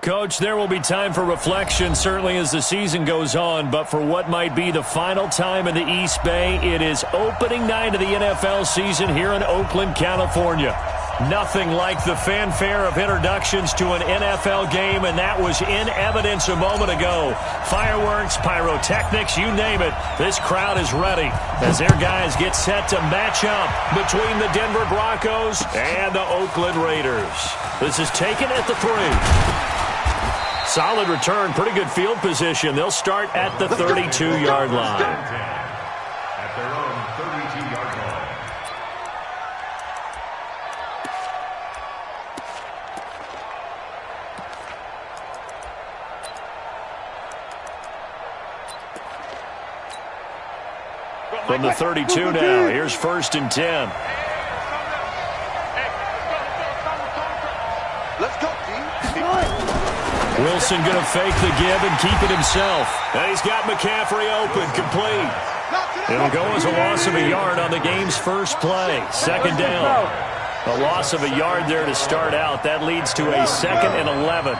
Coach, there will be time for reflection, certainly as the season goes on, but for what might be the final time in the East Bay, it is opening night of the NFL season here in Oakland, California. Nothing like the fanfare of introductions to an NFL game, and that was in evidence a moment ago. Fireworks, pyrotechnics, you name it. This crowd is ready as their guys get set to match up between the Denver Broncos and the Oakland Raiders. This is taken at the 3. Solid return, pretty good field position. They'll start at the 32-yard line. At their own 32-yard line. From the 32 now, here's 1st and 10. Let's go, Wilson going to fake the give and keep it himself. And he's got McCaffrey open, complete. It'll go as a loss of a yard on the game's first play. 2nd down. A loss of a yard there to start out. That leads to a 2nd and 11.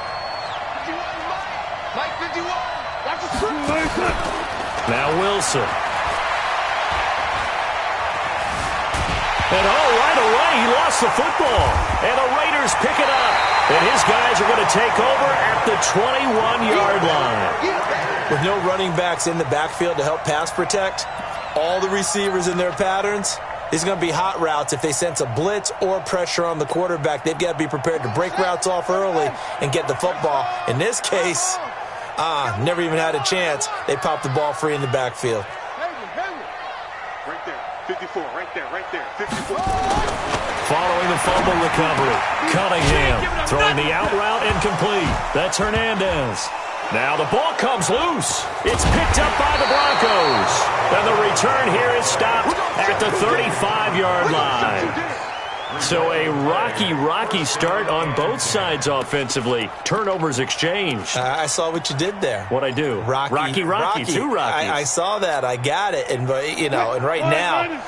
Now Wilson. And right away, he lost the football. And the Raiders pick it up. And his guys are going to take over at the 21-yard line. With no running backs in the backfield to help pass protect, all the receivers in their patterns, these are going to be hot routes. If they sense a blitz or pressure on the quarterback, they've got to be prepared to break routes off early and get the football. In this case, never even had a chance. They popped the ball free in the backfield. Right there, 54, right there, 54. Following the fumble recovery, Cunningham throwing the out route incomplete. That's Hernandez. Now the ball comes loose. It's picked up by the Broncos. And the return here is stopped at the 35-yard line. So a rocky start on both sides offensively. Turnovers exchanged. I saw what you did there. What'd I do? Rocky. Two Rockies. I saw that. I got it. And, and right now,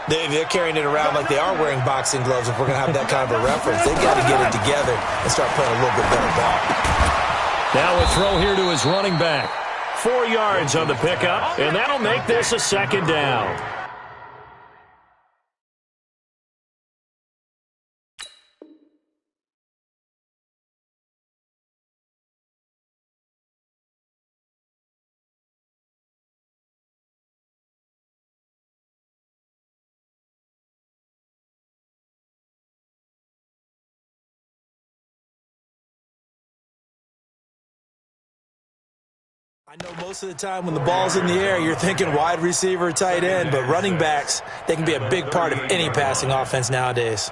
they're carrying it around like they are wearing boxing gloves. If we're going to have that kind of a reference, they've got to get it together and start playing a little bit better ball. Now a throw here to his running back. 4 yards on the pickup, and that'll make this a 2nd down. I know most of the time when the ball's in the air, you're thinking wide receiver, tight end, but running backs, they can be a big part of any passing offense nowadays.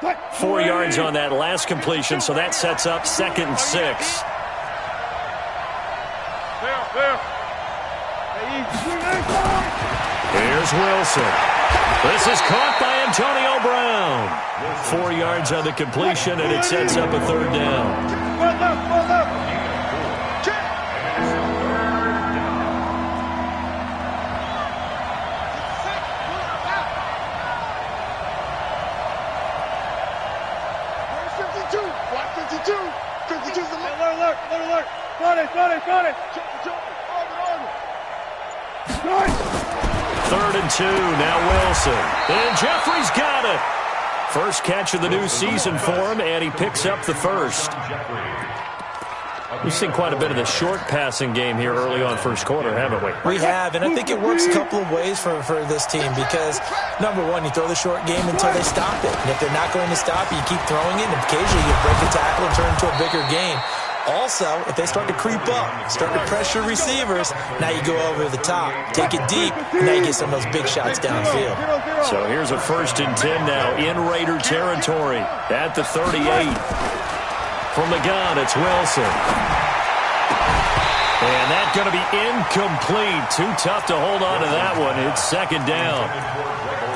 What? 4 yards on that last completion, so that sets up 2nd and 6. Here's Wilson. This is caught by Antonio Brown. 4 yards on the completion, and it sets up a 3rd down. Third and 2, now Wilson. And Jeffrey's got it. First catch of the new season for him, and he picks up the first. We've seen quite a bit of the short passing game here early on first quarter, haven't we? We have, and I think it works a couple of ways for this team because, number one, you throw the short game until they stop it. And if they're not going to stop it, you keep throwing it, and occasionally you break a tackle and turn it into a bigger game. Also, if they start to creep up, start to pressure receivers, now you go over the top, take it deep, and now you get some of those big shots downfield. So here's a 1st and 10 now in Raider territory at the 38. From the gun, it's Wilson. And that's going to be incomplete. Too tough to hold on to that one. It's 2nd down.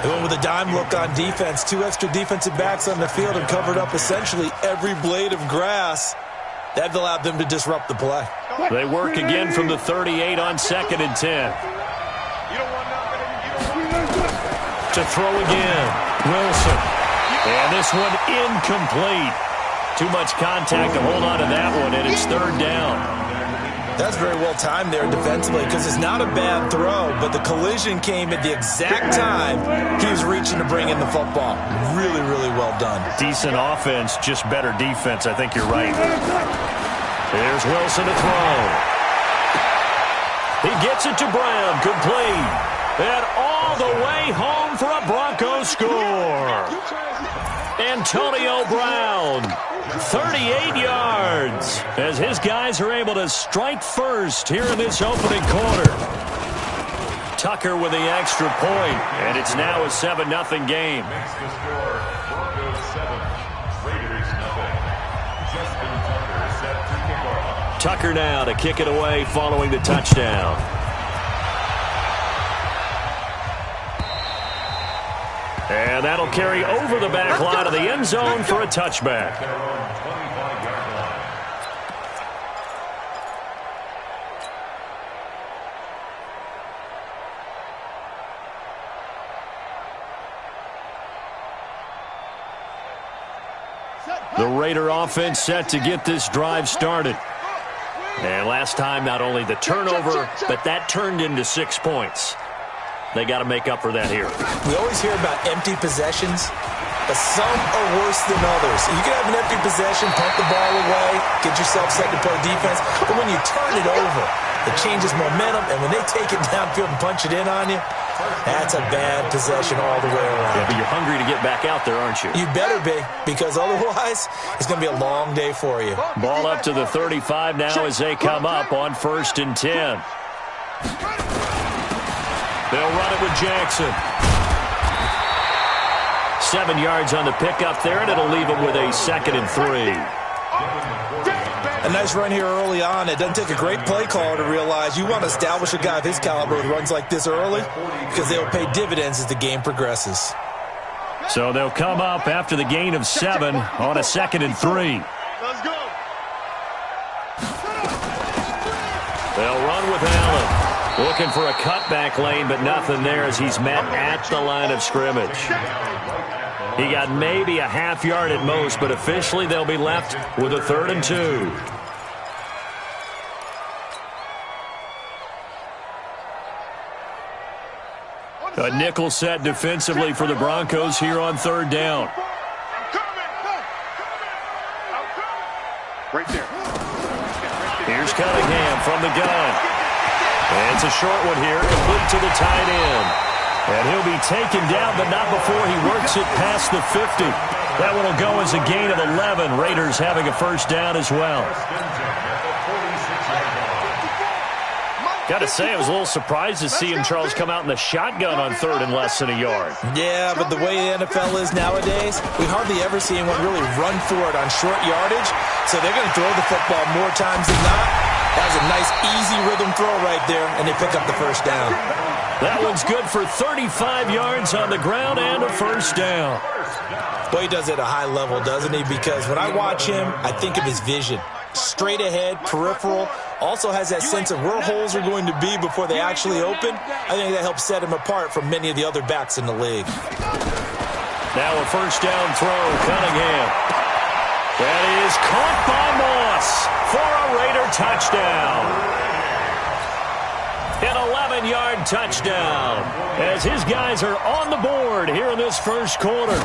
Going with a dime look on defense. 2 extra defensive backs on the field and covered up essentially every blade of grass. That allowed them to disrupt the play. They work again from the 38 on 2nd and 10. To throw again. Wilson. And this one incomplete. Too much contact to hold on to that one, and it's third down. That's very well timed there defensively because it's not a bad throw, but the collision came at the exact time he was reaching to bring in the football. Really, really well done. Decent offense, just better defense. I think you're right. Here's Wilson to throw. He gets it to Brown, complete. And all the way home for a Broncos score. Antonio Brown, 38 yards, as his guys are able to strike first here in this opening quarter. Tucker with the extra point, and it's now a 7-0 game. Makes the score Broncos 7, Raiders 0. Justin Tucker set to kick off. Tucker now to kick it away following the touchdown. And that'll carry over the back line of the end zone for a touchback. Their own 25-yard line. The Raider offense set to get this drive started. And last time, not only the turnover, but that turned into 6 points. They got to make up for that here. We always hear about empty possessions, but some are worse than others. You can have an empty possession, pump the ball away, get yourself set to play defense, but when you turn it over, it changes momentum, and when they take it downfield and punch it in on you, that's a bad possession all the way around. Yeah, but you're hungry to get back out there, aren't you? You better be, because otherwise, it's going to be a long day for you. Ball up to the 35 now as they come up on 1st and 10. They'll run it with Jackson. 7 yards on the pickup there, and it'll leave them with a 2nd and 3. A nice run here early on. It doesn't take a great play caller to realize you want to establish a guy of his caliber who runs like this early because they'll pay dividends as the game progresses. So they'll come up after the gain of 7 on a 2nd and 3. Let's go. They'll run with Allen. Looking for a cutback lane, but nothing there as he's met at the line of scrimmage. He got maybe a half yard at most, but officially they'll be left with a 3rd and 2. A nickel set defensively for the Broncos here on 3rd down. Right there. Here's Cunningham from the gun. And it's a short one here, complete to the tight end. And he'll be taken down, but not before he works it past the 50. That one will go as a gain of 11. Raiders having a 1st down as well. Got to say, I was a little surprised to see him, Charles, come out in the shotgun on 3rd and less than a yard. Yeah, but the way the NFL is nowadays, we hardly ever see anyone really run for it on short yardage. So they're going to throw the football more times than not. That was a nice, easy rhythm throw right there, and they pick up the 1st down. That one's good for 35 yards on the ground and a 1st down. Boy, he does it at a high level, doesn't he? Because when I watch him, I think of his vision. Straight ahead, peripheral, also has that sense of where holes are going to be before they actually open. I think that helps set him apart from many of the other backs in the league. Now a 1st down throw, Cunningham. That is caught by Moss for a Raider touchdown. An 11-yard touchdown as his guys are on the board here in this 1st quarter.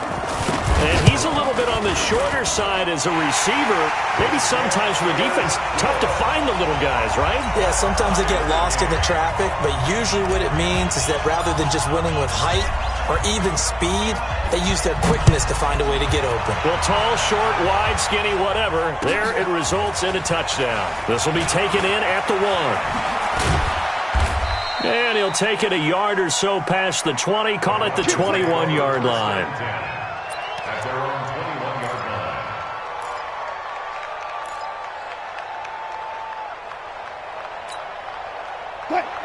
And he's a little bit on the shorter side as a receiver. Maybe sometimes for the defense, tough to find the little guys, right? Yeah, sometimes they get lost in the traffic, but usually what it means is that rather than just winning with height or even speed, they use their quickness to find a way to get open. Well, tall, short, wide, skinny, whatever, there it results in a touchdown. This will be taken in at the 1. And he'll take it a yard or so past the 20, call it the 21-yard line. At their own 21-yard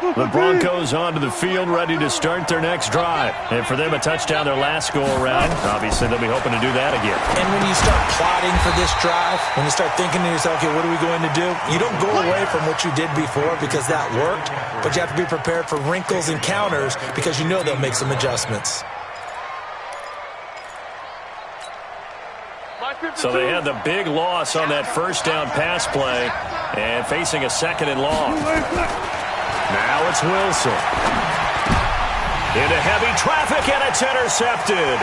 line. The Broncos onto the field, ready to start their next drive. And for them, a touchdown their last go-around. Obviously, they'll be hoping to do that again. And when you start plotting for this drive, when you start thinking to yourself, okay, what are we going to do? You don't go away from what you did before because that worked, but you have to be prepared for wrinkles and counters because you know they'll make some adjustments. So they had the big loss on that first down pass play and facing a second and long. Now it's Wilson. Into heavy traffic, and it's intercepted.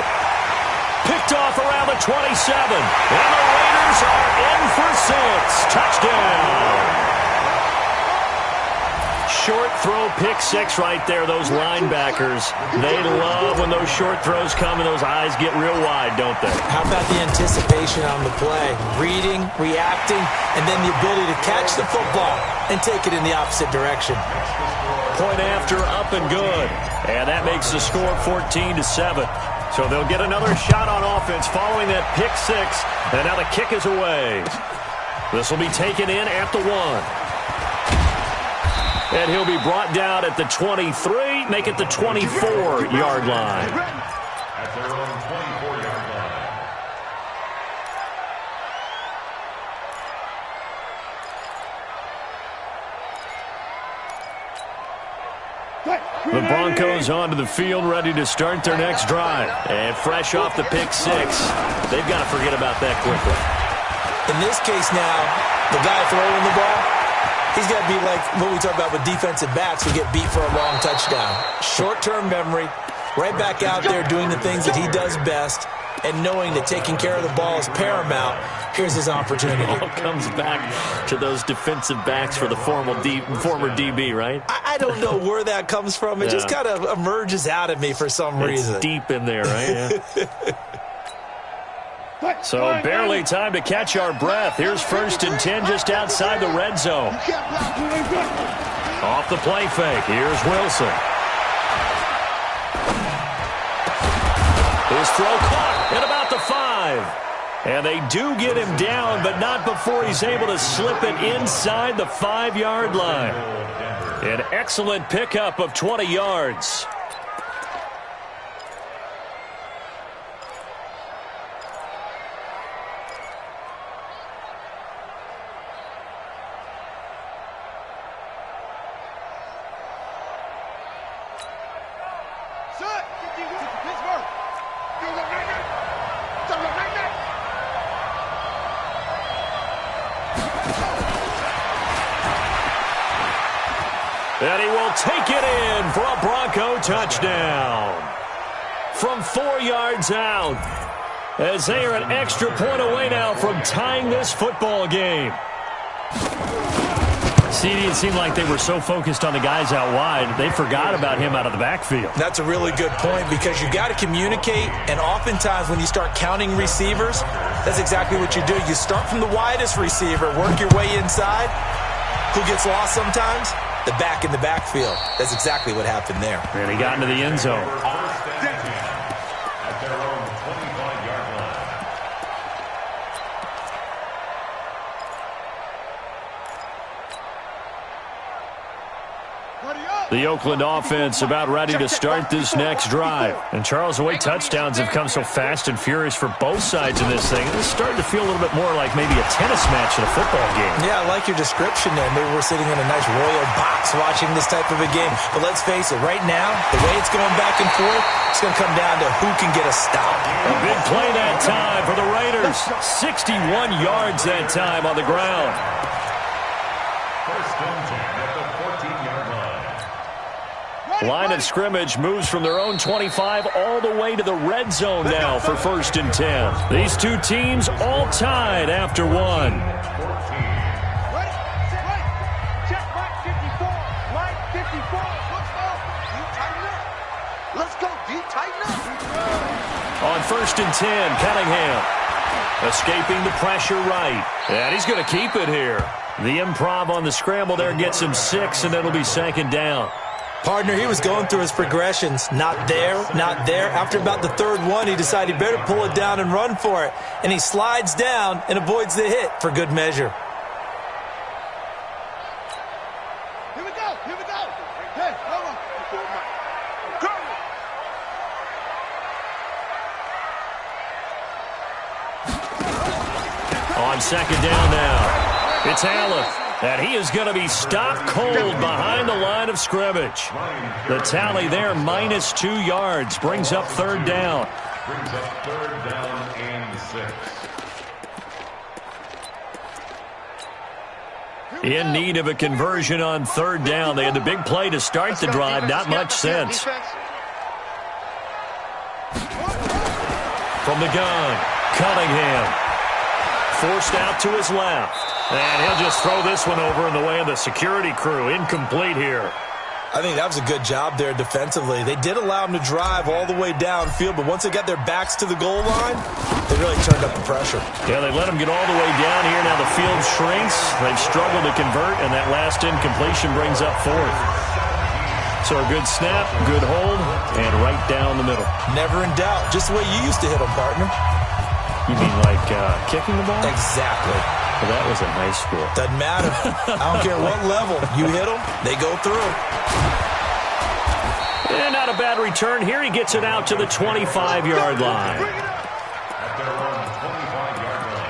Picked off around the 27. And the Raiders are in for 6. Touchdown. Short throw, pick six right there. Those linebackers, they love when those short throws come and those eyes get real wide, don't they? How about the anticipation on the play? Reading, reacting, and then the ability to catch the football and take it in the opposite direction. Point after, up and good. And that makes the score 14-7. So they'll get another shot on offense following that pick six. And now the kick is away. This will be taken in at the 1. And he'll be brought down at the 23, make it the 24-yard line. At their own 24-yard line. The Broncos onto the field, ready to start their next drive. And fresh off the pick six, they've got to forget about that quickly. In this case now, the guy throwing the ball, he's got to be like what we talk about with defensive backs who get beat for a long touchdown. Short-term memory, right back out there doing the things that he does best, and knowing that taking care of the ball is paramount. Here's his opportunity. It all comes back to those defensive backs for the former DB, right? I don't know where that comes from. It just kind of emerges out of me for some reason. It's deep in there, right? Yeah. So barely time to catch our breath. Here's 1st and 10 just outside the red zone. Off the play fake. Here's Wilson. His throw caught at about the 5. And they do get him down, but not before he's able to slip it inside the 5-yard line. An excellent pickup of 20 yards. And he will take it in for a Bronco touchdown. From 4 yards out, as they are an extra point away now from tying this football game. See, it seemed like they were so focused on the guys out wide, they forgot about him out of the backfield. That's a really good point because you got to communicate, and oftentimes when you start counting receivers, that's exactly what you do. You start from the widest receiver, work your way inside. Who gets lost sometimes? The back in the backfield. That's exactly what happened there. And he got into the end zone. At their own 25-yard line. The Oakland offense about ready to start this next drive. And Charles, the way touchdowns have come so fast and furious for both sides of this thing, it's starting to feel a little bit more like maybe a tennis match in a football game. Yeah, I like your description there. Maybe we're sitting in a nice royal box watching this type of a game. But let's face it, right now, the way it's going back and forth, it's going to come down to who can get a stop. A big play that time for the Raiders. 61 yards that time on the ground. 1st and 10 at the 14-yard line. Line of scrimmage moves from their own 25 all the way to the red zone now for 1st and 10. These two teams all tied after one. Let's go, D. Tighten up. On 1st and 10, Cunningham escaping the pressure right. And he's going to keep it here. The improv on the scramble there gets him 6, and it'll be 2nd down. Partner, he was going through his progressions. Not there, not there. After about the 3rd one, he decided he better pull it down and run for it. And he slides down and avoids the hit for good measure. Here we go. Here we go. Hey, hold on. On 2nd down now, it's Allen. And he is going to be stopped cold behind the line of scrimmage. The tally there, -2 yards, brings up 3rd down. Brings up 3rd down and 6. In need of a conversion on third down. They had the big play to start the drive. Not much sense. From the gun, Cunningham. Forced out to his left. And he'll just throw this one over in the way of the security crew. Incomplete here. I think that was a good job there defensively. They did allow them to drive all the way downfield, but once they got their backs to the goal line, they really turned up the pressure. Yeah, they let them get all the way down here. Now the field shrinks. They've struggled to convert, and that last incompletion brings up fourth. So a good snap, good hold, and right down the middle. Never in doubt. Just the way you used to hit them, partner. You mean like kicking the ball? Exactly. Well, that was in high school. Doesn't matter. I don't care what level. You hit them, they go through. And not a bad return here. He gets it out to the 25-yard line. At their own 25-yard line.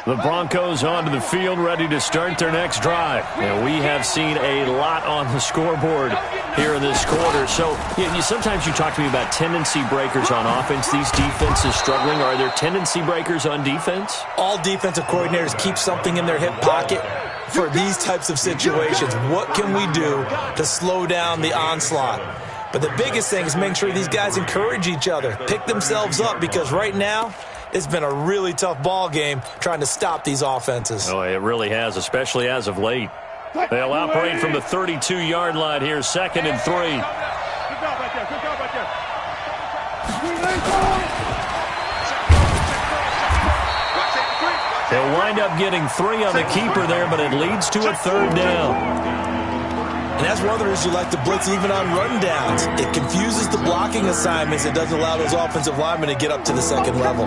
The Broncos onto the field, ready to start their next drive. And we have seen a lot on the scoreboard here in this quarter. So sometimes you talk to me about tendency breakers on offense. These defenses struggling. Are there tendency breakers on defense? All defensive coordinators keep something in their hip pocket for these types of situations. What can we do to slow down the onslaught? But the biggest thing is make sure these guys encourage each other, pick themselves up, because right now, it's been a really tough ball game trying to stop these offenses. Oh, it really has, especially as of late. They'll operate from the 32-yard line here, 2nd and 3. They'll wind up getting 3 on the keeper there, but it leads to a 3rd down. And that's one of the reasons you like to blitz even on run downs. It confuses the blocking assignments. It doesn't allow those offensive linemen to get up to the second level.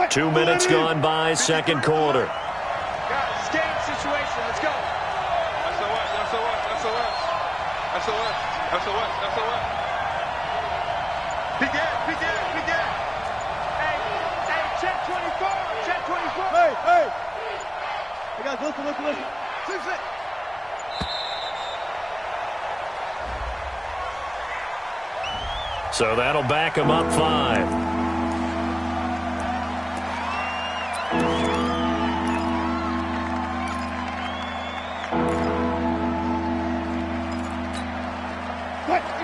Two minutes gone by, second quarter. Guys, game situation. Let's go. Begin. Hey, check 24. Check 24. Hey. You guys, listen. Sit. So that'll back him up 5.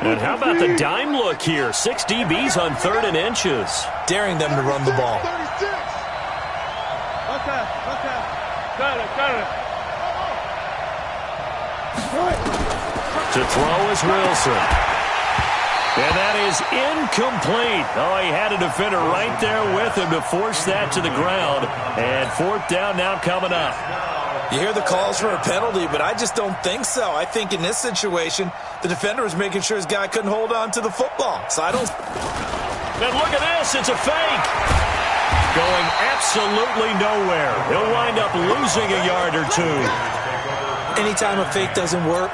And how about the dime look here? 6 DBs on 3rd and inches. Daring them to run the ball. 36. Okay. Got it. To throw is Wilson. And that is incomplete. Oh, he had a defender right there with him to force that to the ground. And 4th down now coming up. You hear the calls for a penalty, but I just don't think so. I think in this situation, the defender was making sure his guy couldn't hold on to the football. So I don't... And look at this. It's a fake. Going absolutely nowhere. He'll wind up losing a yard or 2. Anytime a fake doesn't work,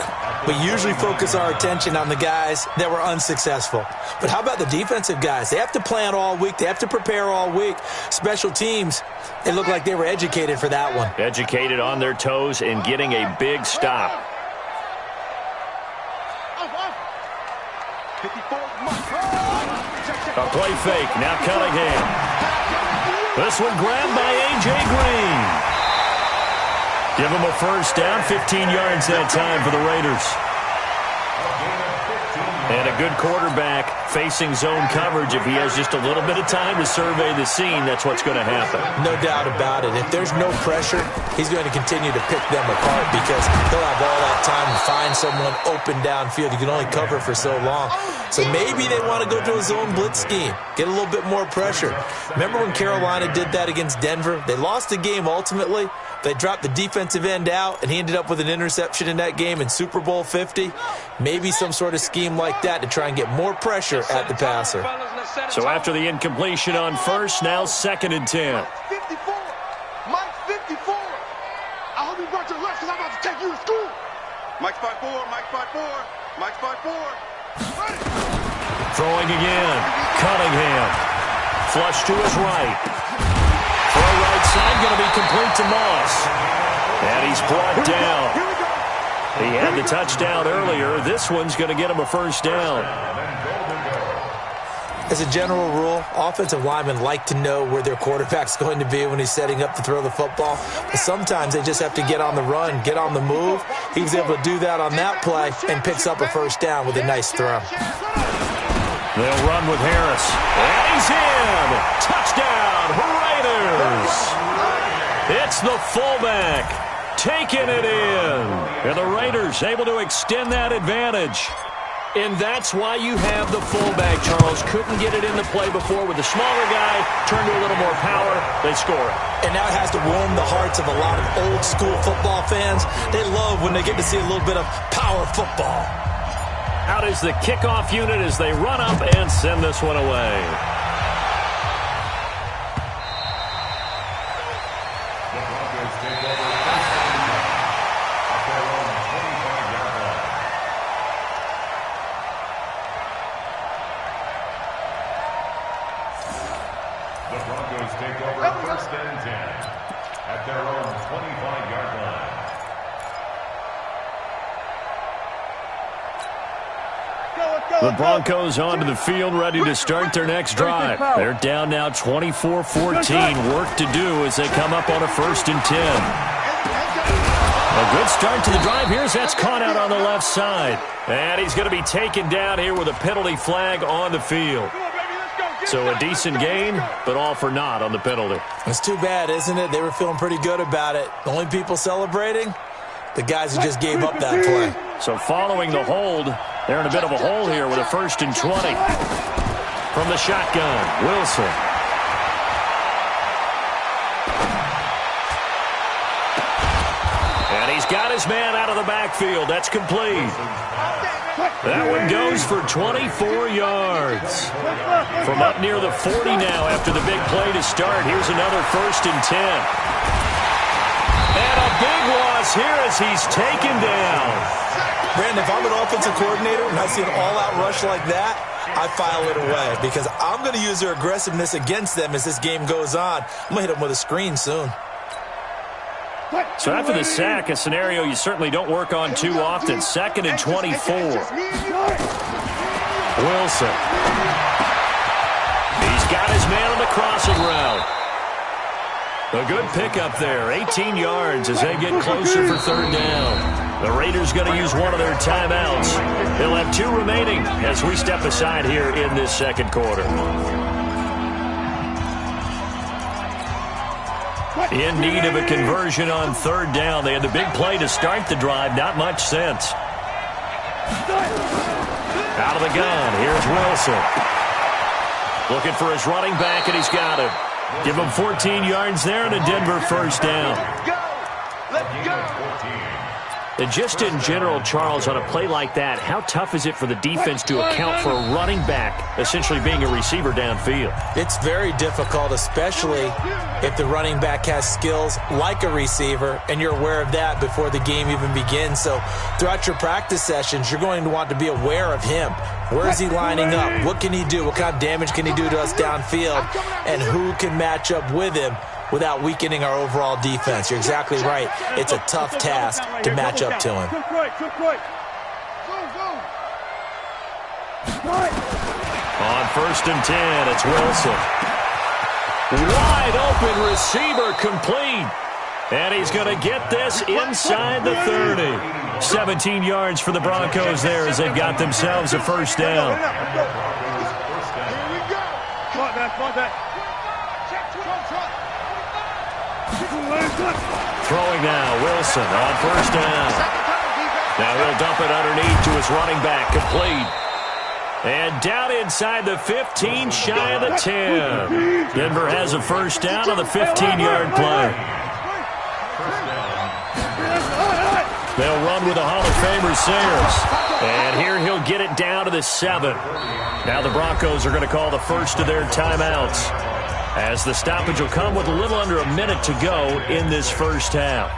we usually focus our attention on the guys that were unsuccessful. But how about the defensive guys? They have to plan all week. They have to prepare all week. Special teams, it looked like they were educated for that one. Educated on their toes and getting a big stop. A play fake. Now Cunningham. This one grabbed by A.J. Green. Give him a first down, 15 yards that time for the Raiders. And a good quarterback facing zone coverage. If he has just a little bit of time to survey the scene, that's what's going to happen. No doubt about it. If there's no pressure, he's going to continue to pick them apart because he'll have all that time to find someone open downfield. You can only cover for so long. So maybe they want to go to a zone blitz scheme, get a little bit more pressure. Remember when Carolina did that against Denver? They lost the game ultimately. They dropped the defensive end out, and he ended up with an interception in that game in Super Bowl 50. Maybe some sort of scheme like that to try and get more pressure at the passer. So after the incompletion on first, now 2nd and 10. 54. take you to school. Mike spot 4, Mike spot 4, Mike spot 4. Throwing again. Cunningham. Flush to his right. Throw right side, going to be complete to Moss. And he's brought down. He had the touchdown earlier. This one's going to get him a first down. As a general rule, offensive linemen like to know where their quarterback's going to be when he's setting up to throw the football. But sometimes they just have to get on the run, get on the move. He was able to do that on that play and picks up a first down with a nice throw. They'll run with Harris. And he's in! Touchdown, Raiders! It's the fullback taking it in. And the Raiders able to extend that advantage. And that's why you have the fullback, Charles. Couldn't get it into play before with the smaller guy. Turned to a little more power. They score it. And now it has to warm the hearts of a lot of old-school football fans. They love when they get to see a little bit of power football. Out is the kickoff unit as they run up and send this one away. The Broncos take over first and 10 at their own 25-yard line. The Broncos onto the field, ready to start their next drive. They're down now 24-14. Work to do as they come up on a first and 10. A good start to the drive. That's caught out on the left side. And he's going to be taken down here with a penalty flag on the field. So a decent gain, but all for naught on the penalty. It's too bad, isn't it? They were feeling pretty good about it. The only people celebrating, the guys who just gave up that play. So following the hold, they're in a bit of a hole here with a first and 20. From the shotgun, Wilson. And he's got his man out of the backfield. That's complete. That one goes for 24 yards. From up near the 40 now after the big play to start. Here's another first and 10. And a big loss here as he's taken down. Brandon, if I'm an offensive coordinator and I see an all-out rush like that, I file it away because I'm going to use their aggressiveness against them as this game goes on. I'm going to hit them with a screen soon. So after the sack, a scenario you certainly don't work on too often. Second and 24. Wilson. He's got his man on the crossing route. A good pickup there. 18 yards as they get closer for third down. The Raiders going to use one of their timeouts. They'll have 2 remaining as we step aside here in this second quarter. In need of a conversion on third down. They had the big play to start the drive. Not much sense. Out of the gun. Here's Wilson. Looking for his running back, and he's got him. Give him 14 yards there and a Denver first down. Let's go. And just in general, Charles, on a play like that, how tough is it for the defense to account for a running back essentially being a receiver downfield? It's very difficult, especially if the running back has skills like a receiver, and you're aware of that before the game even begins. So throughout your practice sessions, you're going to want to be aware of him. Where is he lining up? What can he do? What kind of damage can he do to us downfield? And who can match up with him without weakening our overall defense? You're exactly right. It's a tough task to match up to him. On first and 10, it's Wilson. Wide open receiver complete. And he's going to get this inside the 30. 17 yards for the Broncos there as they've got themselves a first down. Throwing now, Wilson on first down. Now he'll dump it underneath to his running back, complete. And down inside the 15, shy of the 10. Denver has a first down on the 15-yard play. They'll run with the Hall of Famer Sayers. And here he'll get it down to the 7. Now the Broncos are going to call the first of their timeouts, as the stoppage will come with a little under a minute to go in this first half.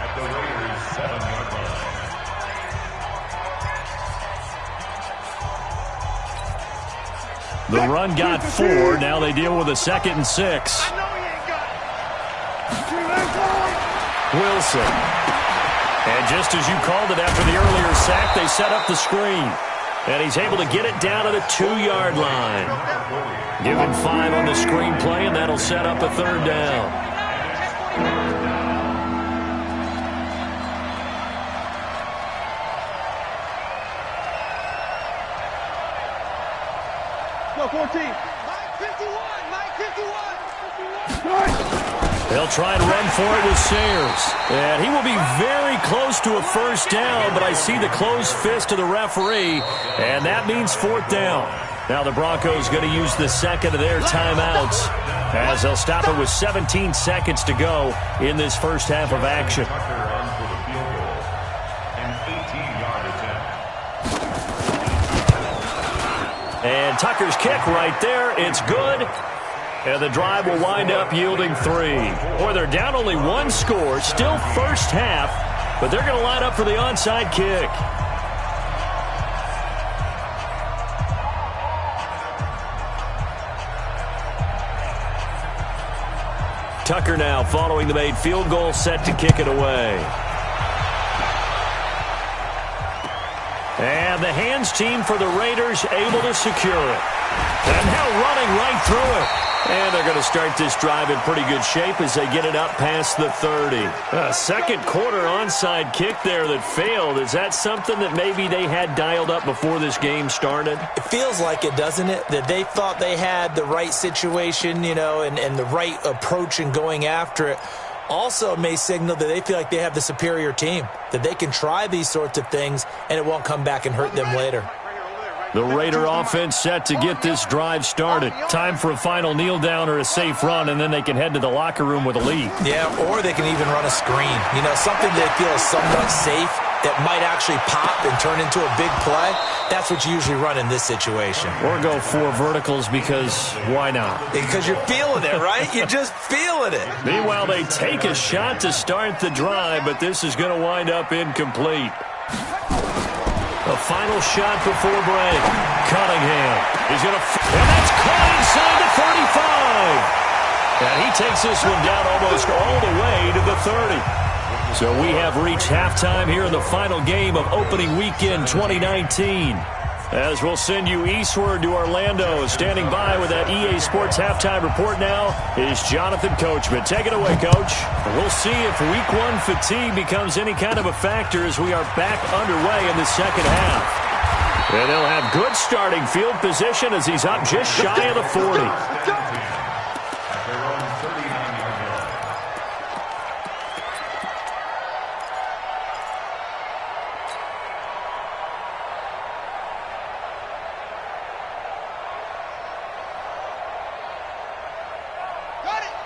The run got 4. Now they deal with a 2nd and 6. I know he ain't got it. Wilson. And just as you called it after the earlier sack, they set up the screen. And he's able to get it down to the 2-yard line. Given 5 on the screen play, and that'll set up a 3rd down. Go 14. Mike 51. They'll try and run for it with Sayers. And he will be very close to a 1st down, but I see the closed fist of the referee, and that means 4th down. Now the Broncos going to use the 2nd of their timeouts as they'll stop it with 17 seconds to go in this first half of action. And Tucker's kick right there. It's good. And the drive will wind up yielding 3. Boy, they're down only 1 score. Still first half, but they're going to line up for the onside kick. Tucker now following the made field goal, set to kick it away. And the hands team for the Raiders able to secure it. And now running right through it. And they're going to start this drive in pretty good shape as they get it up past the 30. A second quarter onside kick there that failed. Is that something that maybe they had dialed up before this game started? It feels like it, doesn't it? That they thought they had the right situation, you know, and the right approach in going after it. Also may signal that they feel like they have the superior team, that they can try these sorts of things and it won't come back and hurt them later. The Raider offense set to get this drive started. Time for a final kneel down or a safe run, and then they can head to the locker room with a lead. Yeah, or they can even run a screen. You know, something they feel is somewhat safe that might actually pop and turn into a big play. That's what you usually run in this situation. Or go 4 verticals because why not? Because you're feeling it, right? You're just feeling it. Meanwhile, they take a shot to start the drive, but this is going to wind up incomplete. A final shot before break. Cunningham is going to... And that's caught inside the 35. And he takes this one down almost all the way to the 30. So we have reached halftime here in the final game of opening weekend 2019. As we'll send you eastward to Orlando. Standing by with that EA Sports halftime report now is Jonathan Coachman. Take it away, Coach. We'll see if Week 1 fatigue becomes any kind of a factor as we are back underway in the second half. And they'll have good starting field position as he's up just shy of the 40.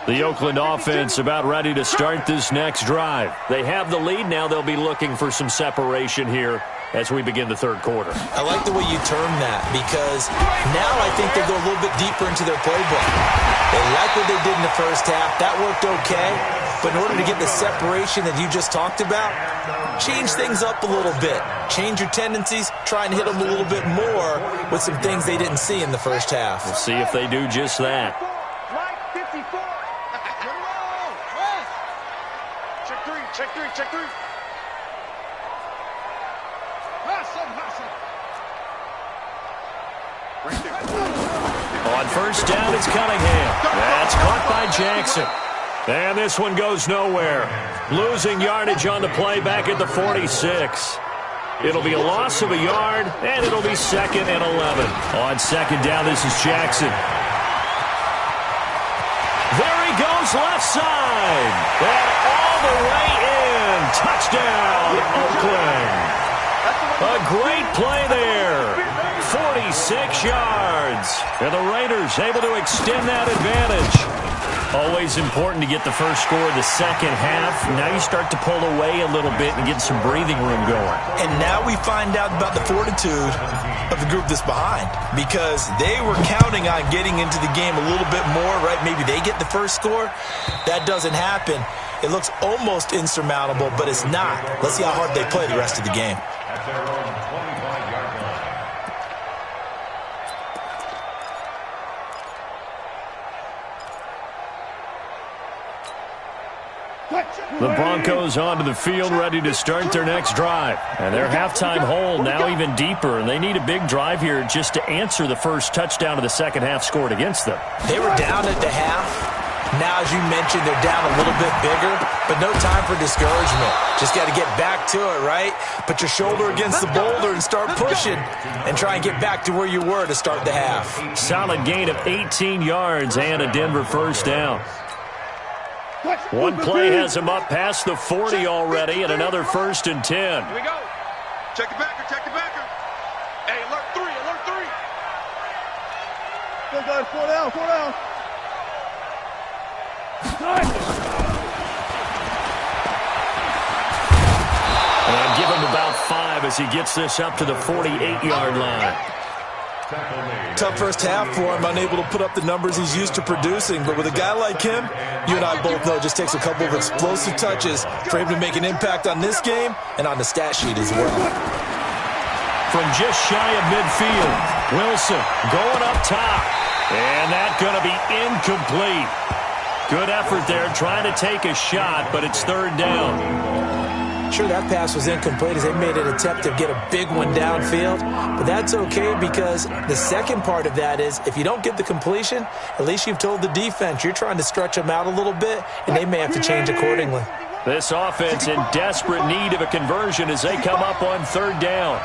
The Oakland offense about ready to start this next drive. They have the lead. Now they'll be looking for some separation here as we begin the third quarter. I like the way you term that because now I think they go a little bit deeper into their playbook. They like what they did in the first half. That worked okay. But in order to get the separation that you just talked about, change things up a little bit. Change your tendencies. Try and hit them a little bit more with some things they didn't see in the first half. We'll see if they do just that. Check three. On first down, it's Cunningham. That's caught by Jackson. And this one goes nowhere. Losing yardage on the play back at the 46. It'll be a loss of a yard, and it'll be 2nd and 11. On second down, this is Jackson. There he goes, left side. And all the way in. Touchdown, Oakland. A great play there. 46 yards. And the Raiders able to extend that advantage. Always important to get the first score of the second half. Now you start to pull away a little bit and get some breathing room going. And now we find out about the fortitude of the group that's behind because they were counting on getting into the game a little bit more, right? Maybe they get the first score. That doesn't happen. It looks almost insurmountable, but it's not. Let's see how hard they play the rest of the game. The Broncos onto the field ready to start their next drive. And their halftime hole now even deeper, and they need a big drive here just to answer the first touchdown of the second half scored against them. They were down at the half. Now, as you mentioned, they're down a little bit bigger, but no time for discouragement. Just got to get back to it, right? Put your shoulder against the boulder and start pushing and try and get back to where you were to start the half. Solid gain of 18 yards and a Denver first down. One play has him up past the 40 already, and another 1st and 10. Here we go. Check the backer, check the backer. Hey, alert 3, alert 3. Good guys, 4 down, 4 down. And give him about 5 as he gets this up to the 48-yard line. Tough first half for him, unable to put up the numbers he's used to producing. But with a guy like him, you and I both know it just takes a couple of explosive touches for him to make an impact on this game and on the stat sheet as well. From just shy of midfield, Wilson going up top. And that's going to be incomplete. Good effort there, trying to take a shot, but it's 3rd down. Sure, that pass was incomplete as they made an attempt to get a big one downfield, but that's okay because the second part of that is if you don't get the completion, at least you've told the defense you're trying to stretch them out a little bit, and they may have to change accordingly. This offense in desperate need of a conversion as they come up on 3rd down.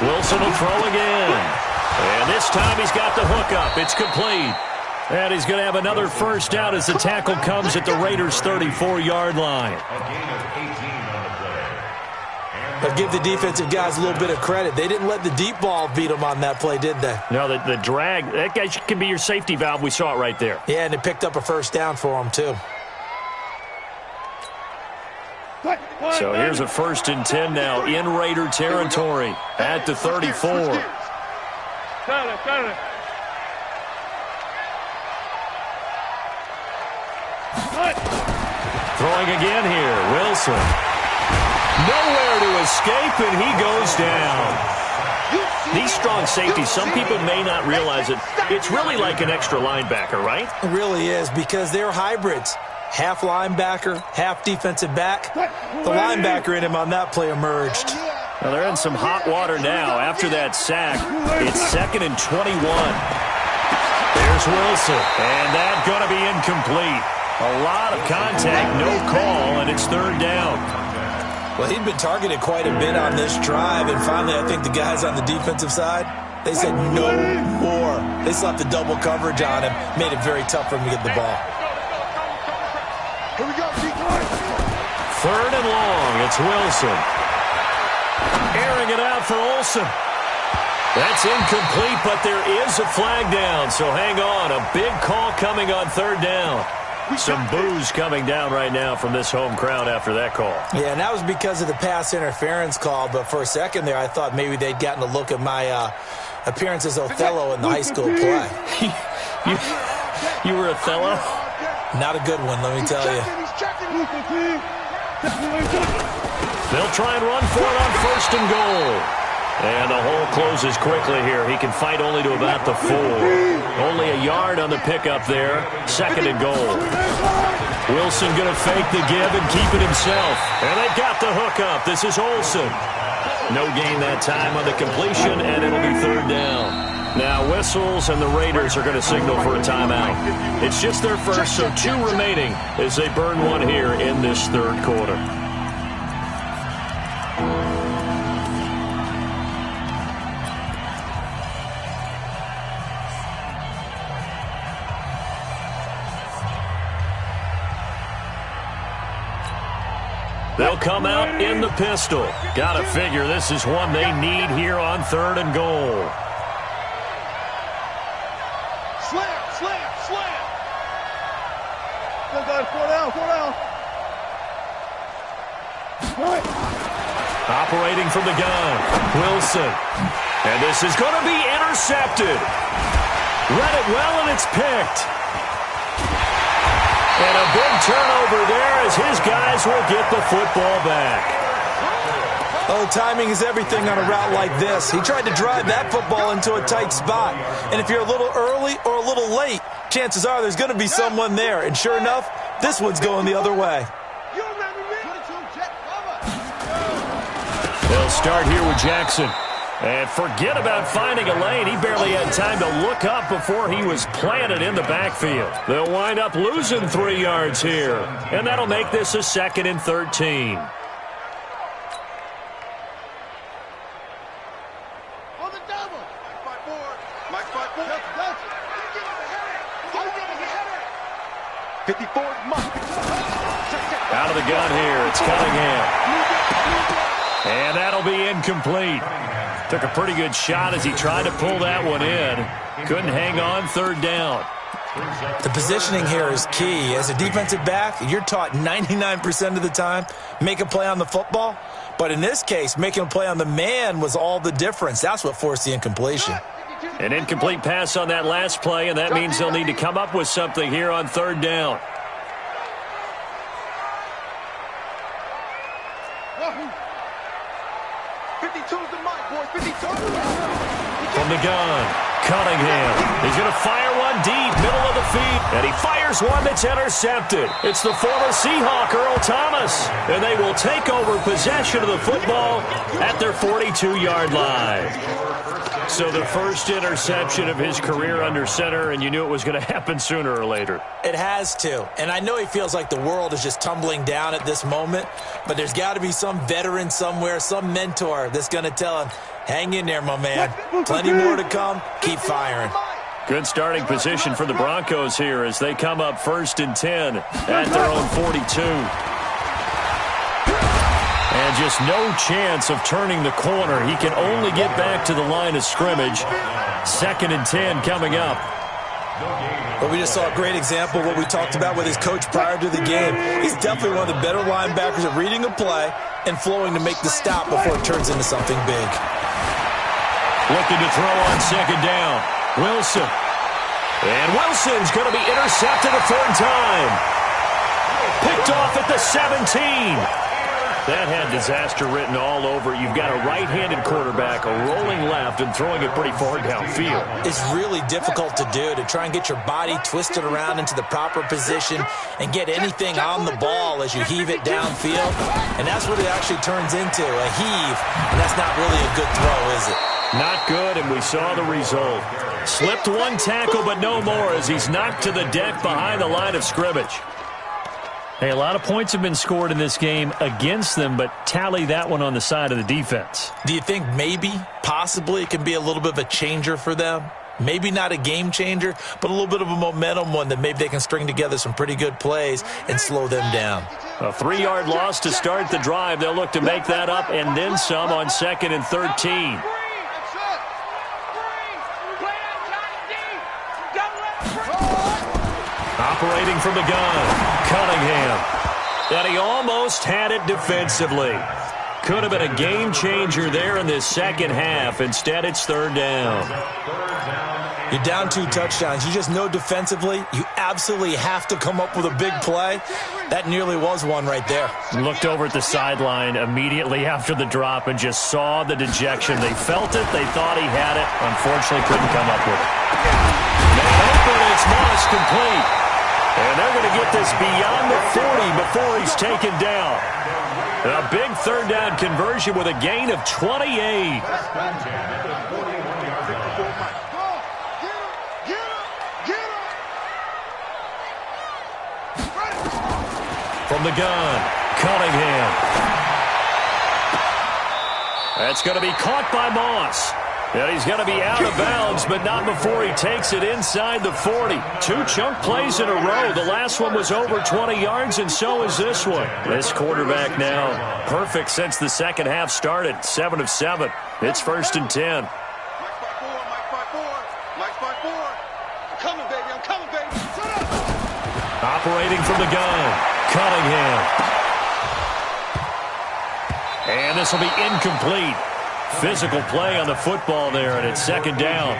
Wilson will throw again. And this time he's got the hook up. It's complete. And he's going to have another first down as the tackle comes at the Raiders' 34-yard line. But give the defensive guys a little bit of credit. They didn't let the deep ball beat them on that play, did they? No, the drag, that guy can be your safety valve. We saw it right there. Yeah, and it picked up a first down for them, too. So here's a 1st and 10 now in Raider territory at the 34. Throwing again here, Wilson. Nowhere to escape, and he goes down. These strong safeties, some people may not realize it. It's really like an extra linebacker, right? It really is because they're hybrids. Half linebacker, half defensive back. The linebacker in him on that play emerged. Well, they're in some hot water now after that sack. It's 2nd and 21. There's Wilson, and that's going to be incomplete. A lot of contact, no call, and it's 3rd down. Well, he'd been targeted quite a bit on this drive, and finally I think the guys on the defensive side, they said no more. They slapped the double coverage on him, made it very tough for him to get the ball. Here we go, decoy. 3rd and long, it's Wilson. Airing it out for Olsen. That's incomplete, but there is a flag down, so hang on. A big call coming on 3rd down. Some boos coming down right now from this home crowd after that call. Yeah, and that was because of the pass interference call, but for a second there I thought maybe they'd gotten a look at my appearance as Othello in the high school play. You were Othello? Not a good one, let me tell you. They'll try and run for it on 1st and goal. And the hole closes quickly here. He can fight only to about the 4. Only a yard on the pickup there. 2nd and goal. Wilson going to fake the give and keep it himself. And they got the hook up. This is Olsen. No gain that time on the completion, and it'll be 3rd down. Now whistles, and the Raiders are going to signal for a timeout. It's just their first, so 2 remaining as they burn one here in this 3rd quarter. They'll come out in the pistol. Got to figure this is one they need here on 3rd and goal. Slam, slam, slam. Good guys, 4 down, 4 down. Operating from the gun, Wilson. And this is going to be intercepted. Read it well, and it's picked. And a big turnover there as his guys will get the football back. Oh, timing is everything on a route like this. He tried to drive that football into a tight spot. And if you're a little early or a little late, chances are there's going to be someone there. And sure enough, this one's going the other way. They'll start here with Jackson. And forget about finding a lane. He barely had time to look up before he was planted in the backfield. They'll wind up losing 3 yards here. And that'll make this a 2nd and 13. Out of the gun here, it's Cunningham. And that'll be incomplete. Took a pretty good shot as he tried to pull that one in. Couldn't hang on, 3rd down. The positioning here is key. As a defensive back, you're taught 99% of the time, make a play on the football. But in this case, making a play on the man was all the difference. That's what forced the incompletion. An incomplete pass on that last play, and that means they'll need to come up with something here on 3rd down. From the gun, Cunningham. He's going to fire one deep, middle of the field. And he fires one that's intercepted. It's the former Seahawk, Earl Thomas. And they will take over possession of the football at their 42-yard line. So the first interception of his career under center, and you knew it was going to happen sooner or later. It has to. And I know he feels like the world is just tumbling down at this moment, but there's got to be some veteran somewhere, some mentor that's going to tell him, hang in there, my man. Plenty more to come. Keep firing. Good starting position for the Broncos here as they come up 1st and 10 at their own 42. And just no chance of turning the corner. He can only get back to the line of scrimmage. 2nd and 10 coming up. Well, we just saw a great example of what we talked about with his coach prior to the game. He's definitely one of the better linebackers at reading a play and flowing to make the stop before it turns into something big. Looking to throw on 2nd down. Wilson. And Wilson's going to be intercepted a 3rd time. Picked off at the 17. That had disaster written all over it. You've got a right-handed quarterback, a rolling left, and throwing it pretty far downfield. It's really difficult to do, to try and get your body twisted around into the proper position and get anything on the ball as you heave it downfield. And that's what it actually turns into, a heave. And that's not really a good throw, is it? Not good, and we saw the result. Slipped one tackle, but no more as he's knocked to the deck behind the line of scrimmage. Hey, a lot of points have been scored in this game against them, but tally that one on the side of the defense. Do you think maybe, possibly, it can be a little bit of a changer for them? Maybe not a game changer, but a little bit of a momentum one that maybe they can string together some pretty good plays and slow them down. A 3-yard loss to start the drive. They'll look to make that up and then some on 2nd and 13. Operating from the gun, Cunningham. And he almost had it defensively. Could have been a game changer there in this 2nd half. Instead, it's 3rd down. You're down 2 touchdowns. You just know defensively you absolutely have to come up with a big play. That nearly was one right there. Looked over at the sideline immediately after the drop and just saw the dejection. They felt it. They thought he had it. Unfortunately, couldn't come up with it. Man open, it's Moss complete. And they're going to get this beyond the 40 before he's taken down. A big 3rd down conversion with a gain of 28. From the gun, Cunningham. That's going to be caught by Moss. And he's going to be out of bounds, but not before he takes it inside the 40. 2 chunk plays in a row. The last one was over 20 yards, and so is this one. This quarterback now perfect since the 2nd half started. 7 of 7. It's 1st and 10. Operating from the gun, Cunningham. And this will be incomplete. Physical play on the football there, and it's 2nd down.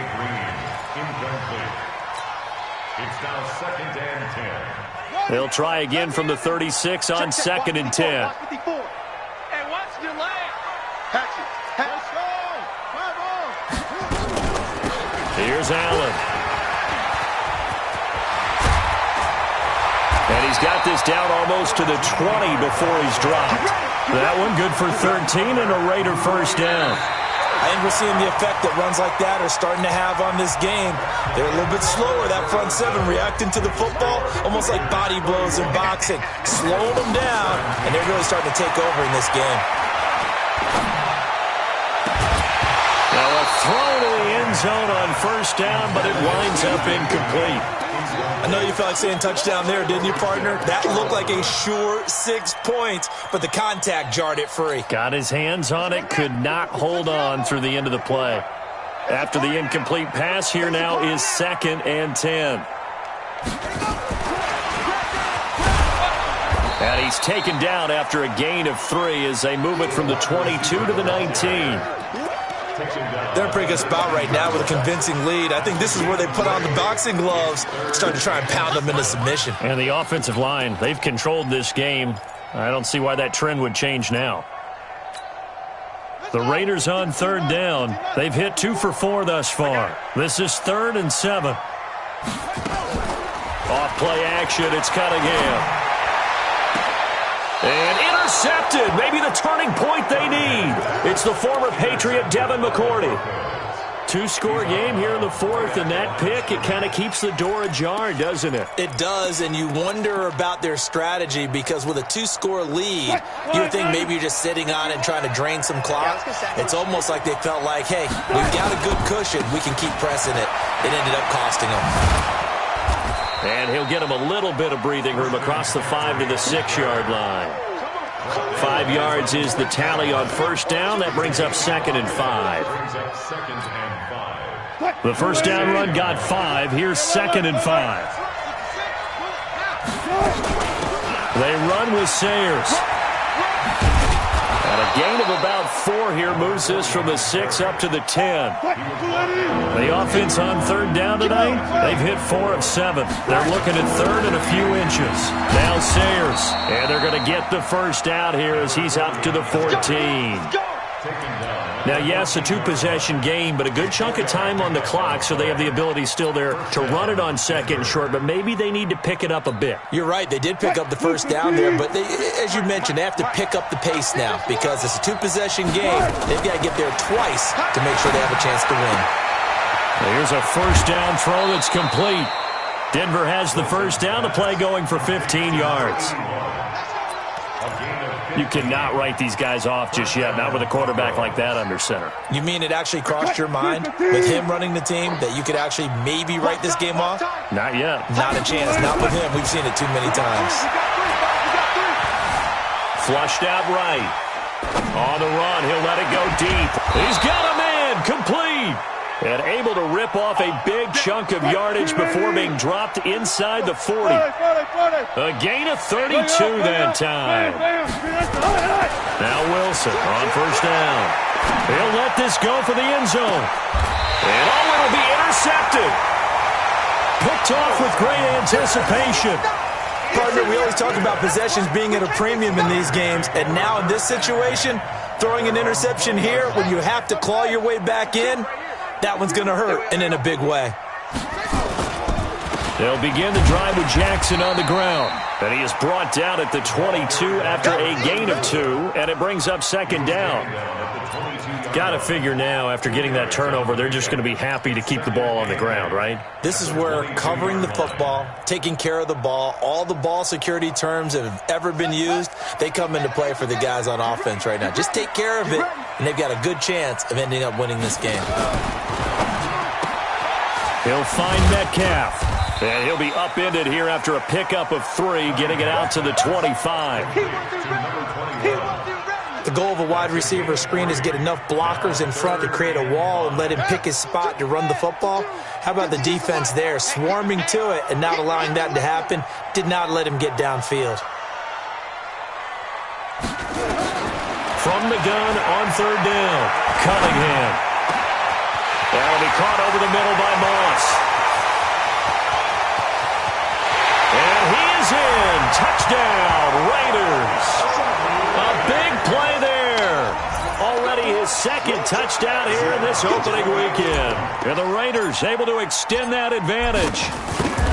It's now 2nd and 10. They'll try again from the 36 on 2nd and 10. Hey, watch the leg. Patch it. Let's go. Here's Allen. And he's got this down almost to the 20 before he's dropped. That one good for 13 and a Raider first down. I think we're seeing the effect that runs like that are starting to have on this game. They're a little bit slower, that front seven, reacting to the football, almost like body blows in boxing. Slowing them down, and they're really starting to take over in this game. Now a throw to the end zone on first down, but it winds up incomplete. I know you felt like saying touchdown there, didn't you, partner? That looked like a sure 6 points, but the contact jarred it free. Got his hands on it, could not hold on through the end of the play. After the incomplete pass, here now is 2nd and 10. And he's taken down after a gain of 3 as they move it from the 22 to the 19. They're in a pretty good spot right now with a convincing lead. I think this is where they put on the boxing gloves, start to try and pound them into submission. And the offensive line, they've controlled this game. I don't see why that trend would change now. The Raiders on 3rd down. They've hit 2 for 4 thus far. This is 3rd and 7. Off play action, it's Cunningham. And intercepted. Maybe the turning point they need. It's the former Patriot Devin McCourty. 2-score game here in the 4th, and that pick, it kind of keeps the door ajar, doesn't it? It does, and you wonder about their strategy because with a 2-score lead, you would think maybe you're just sitting on it and trying to drain some clock. It's almost like they felt like, hey, we've got a good cushion. We can keep pressing it. It ended up costing them. And he'll get him a little bit of breathing room across the 5 to the 6-yard line. 5 yards is the tally on first down. That brings up 2nd and 5. The first down run got 5. Here's 2nd and 5. They run with Sayers. And a gain of about 4 here moves this from the 6 up to the 10. The offense on 3rd down tonight, they've hit 4 of 7. They're looking at 3rd and a few inches. Now Sayers, and they're going to get the first out here as he's up to the 14. Now, yes, a 2-possession game, but a good chunk of time on the clock, so they have the ability still there to run it on 2nd and short, but maybe they need to pick it up a bit. You're right. They did pick up the first down there, but they, as you mentioned, they have to pick up the pace now because it's a 2-possession game. They've got to get there twice to make sure they have a chance to win. Here's a first down throw that's complete. Denver has the first down, the play going for 15 yards. You cannot write these guys off just yet, not with a quarterback like that under center. You mean it actually crossed your mind with him running the team that you could actually maybe write this game off? Not yet. Not a chance. Not with him. We've seen it too many times. Flushed out right. On the run, he'll let it go deep. He's got a man, complete. And able to rip off a big chunk of yardage before being dropped inside the 40. A gain of 32 that time. Now Wilson on first down. He'll let this go for the end zone. And it'll be intercepted. Picked off with great anticipation. Partner, we always talk about possessions being at a premium in these games, and now in this situation, throwing an interception here when you have to claw your way back in, that one's going to hurt, and in a big way. They'll begin the drive with Jackson on the ground. And he is brought down at the 22 after a gain of 2, and it brings up 2nd down. Got to figure now, after getting that turnover, they're just going to be happy to keep the ball on the ground, right? This is where covering the football, taking care of the ball, all the ball security terms that have ever been used, they come into play for the guys on offense right now. Just take care of it, and they've got a good chance of ending up winning this game. He'll find Metcalf. And he'll be upended here after a pickup of 3, getting it out to the 25. The goal of a wide receiver screen is get enough blockers in front to create a wall and let him pick his spot to run the football. How about the defense there, swarming to it and not allowing that to happen? Did not let him get downfield. From the gun on 3rd down, Cunningham. That'll be caught over the middle by Moss. touchdown, Raiders. A big play there. Already his second touchdown here in this opening weekend. And the Raiders able to extend that advantage.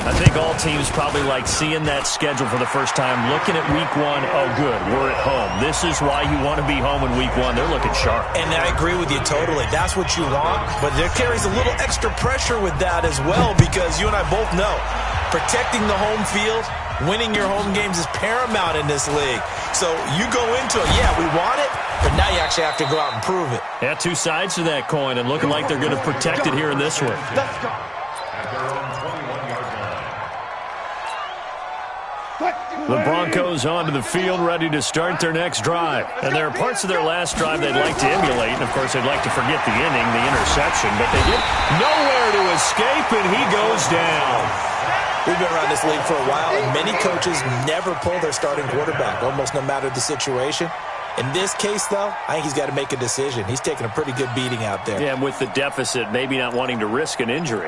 I think all teams probably like seeing that schedule for the first time, looking at week one. Oh, good, we're at home. This is why you want to be home in week one. They're looking sharp. And I agree with you totally. That's what you want, but there carries a little extra pressure with that as well, because you and I both know protecting the home field, winning your home games is paramount in this league. So you go into it, yeah, we want it, but now you actually have to go out and prove it. Yeah, two sides to that coin, and looking like they're going to protect it here in this one. Let's go. At their own 21-yard line. The Broncos onto the field, ready to start their next drive. And there are parts of their last drive they'd like to emulate. And, of course, they'd like to forget the inning, the interception. But they get nowhere to escape, and he goes down. We've been around this league for a while, and many coaches never pull their starting quarterback, almost no matter the situation. In this case, though, I think he's got to make a decision. He's taking a pretty good beating out there. Yeah, and with the deficit, maybe not wanting to risk an injury.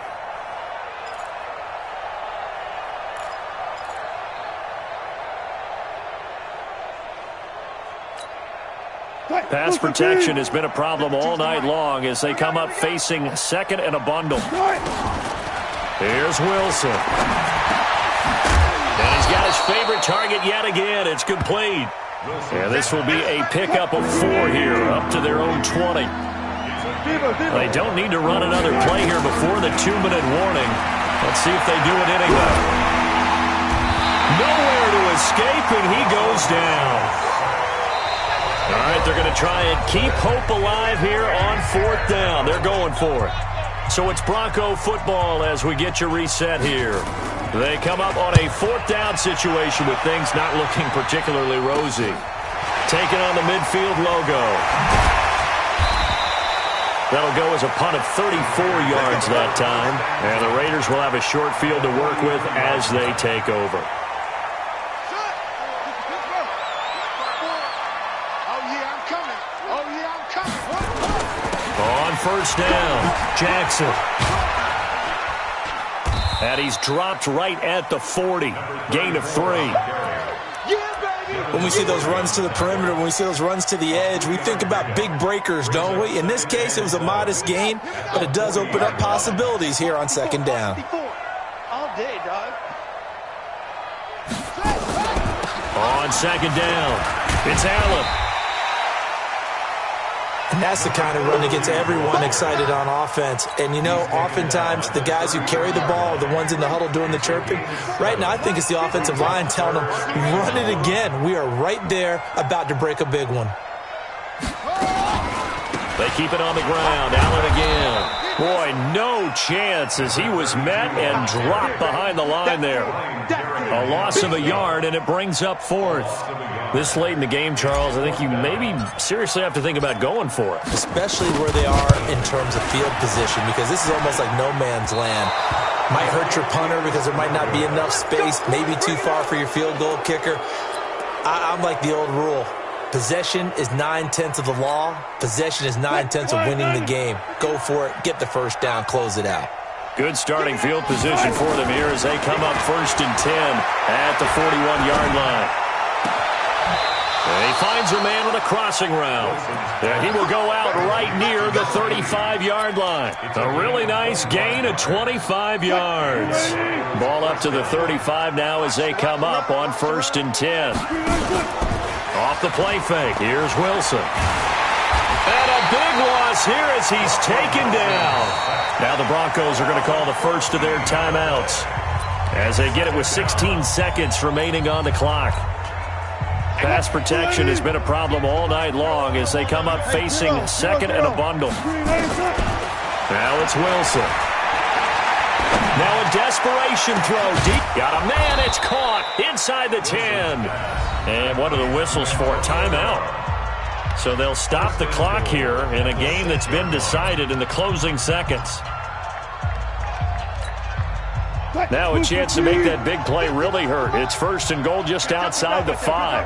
Pass protection has been a problem all night long as they come up facing second and a bundle. Here's Wilson. And he's got his favorite target yet again. It's complete. And this will be a pickup of 4 here, up to their own 20. They don't need to run another play here before the 2-minute warning. Let's see if they do it anyway. Nowhere to escape, and he goes down. All right, they're going to try and keep hope alive here on 4th down. They're going for it. So it's Bronco football as we get your reset here. They come up on a 4th down situation with things not looking particularly rosy. Taking on the midfield logo. That'll go as a punt of 34 yards that time. And the Raiders will have a short field to work with as they take over. On 1st down, Jackson. And he's dropped right at the 40. Gain of 3. When we see those runs to the perimeter, when we see those runs to the edge, we think about big breakers, don't we? In this case, it was a modest gain, but it does open up possibilities here on 2nd down. All day, dog. On 2nd down, it's Allen. And that's the kind of run that gets everyone excited on offense. And, you know, oftentimes the guys who carry the ball are the ones in the huddle doing the chirping. Right now, I think it's the offensive line telling them, run it again. We are right there about to break a big one. They keep it on the ground. Allen again. Boy, no chance as he was met and dropped behind the line there. A loss of a yard, and it brings up 4th. This late in the game, Charles, I think you maybe seriously have to think about going for it. Especially where they are in terms of field position, because this is almost like no man's land. Might hurt your punter because there might not be enough space, maybe too far for your field goal kicker. I'm like the old rule. Possession is 9/10 of the law. Possession is 9/10 of winning the game. Go for it. Get the 1st down. Close it out. Good starting field position for them here as they come up 1st and 10 at the 41-yard line. And he finds a man with a crossing route. And he will go out right near the 35-yard line. A really nice gain of 25 yards. Ball up to the 35 now as they come up on 1st and 10. Off the play fake. Here's Wilson. And a big loss here as he's taken down. Now the Broncos are going to call the first of their timeouts as they get it with 16 seconds remaining on the clock. Pass protection has been a problem all night long as they come up facing 2nd and a bundle. Now it's Wilson. Now a desperation throw deep. Got a man. It's caught inside the 10. And what are the whistles for? Timeout. So they'll stop the clock here in a game that's been decided in the closing seconds. Now a chance to make that big play really hurt. It's 1st and goal just outside the 5.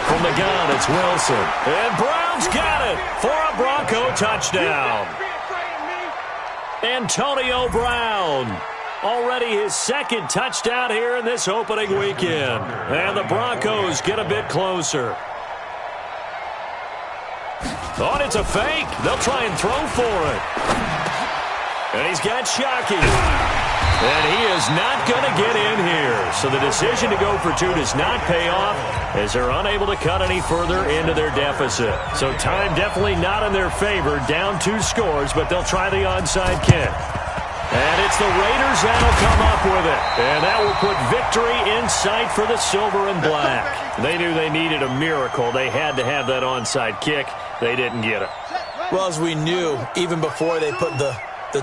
From the gun, it's Wilson. And Brown's got it for a Bronco touchdown. Antonio Brown Already his second touchdown here in this opening weekend. And the Broncos get a bit closer. Oh, and it's a fake. They'll try and throw for it. And he's got Shockey. And he is not going to get in here. So the decision to go for 2 does not pay off as they're unable to cut any further into their deficit. So time definitely not in their favor. Down 2 scores, but they'll try the onside kick. And it's the Raiders that'll come up with it. And that will put victory in sight for the silver and black. They knew they needed a miracle. They had to have that onside kick. They didn't get it. Well, as we knew, even before they put the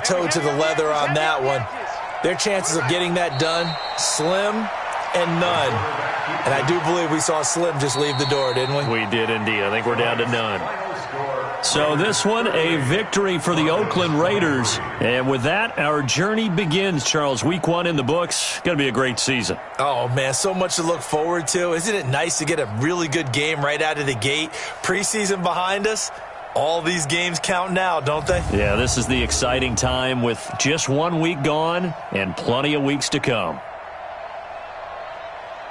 toe to the leather on that one, their chances of getting that done, slim and none. And I do believe we saw Slim just leave the door, didn't we? We did indeed. I think we're down to none. So this one, a victory for the Oakland Raiders. And with that, our journey begins, Charles. Week 1 in the books. Going to be a great season. Oh, man, so much to look forward to. Isn't it nice to get a really good game right out of the gate? Preseason behind us. All these games count now, don't they? Yeah, this is the exciting time with just 1 week gone and plenty of weeks to come.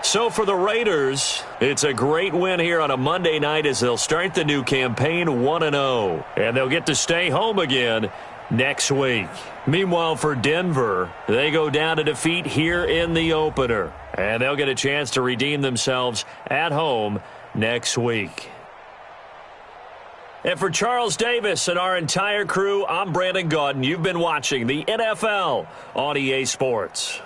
So for the Raiders, it's a great win here on a Monday night as they'll start the new campaign 1-0. And they'll get to stay home again next week. Meanwhile, for Denver, they go down to defeat here in the opener. And they'll get a chance to redeem themselves at home next week. And for Charles Davis and our entire crew, I'm Brandon Gaudin. You've been watching the NFL on EA Sports.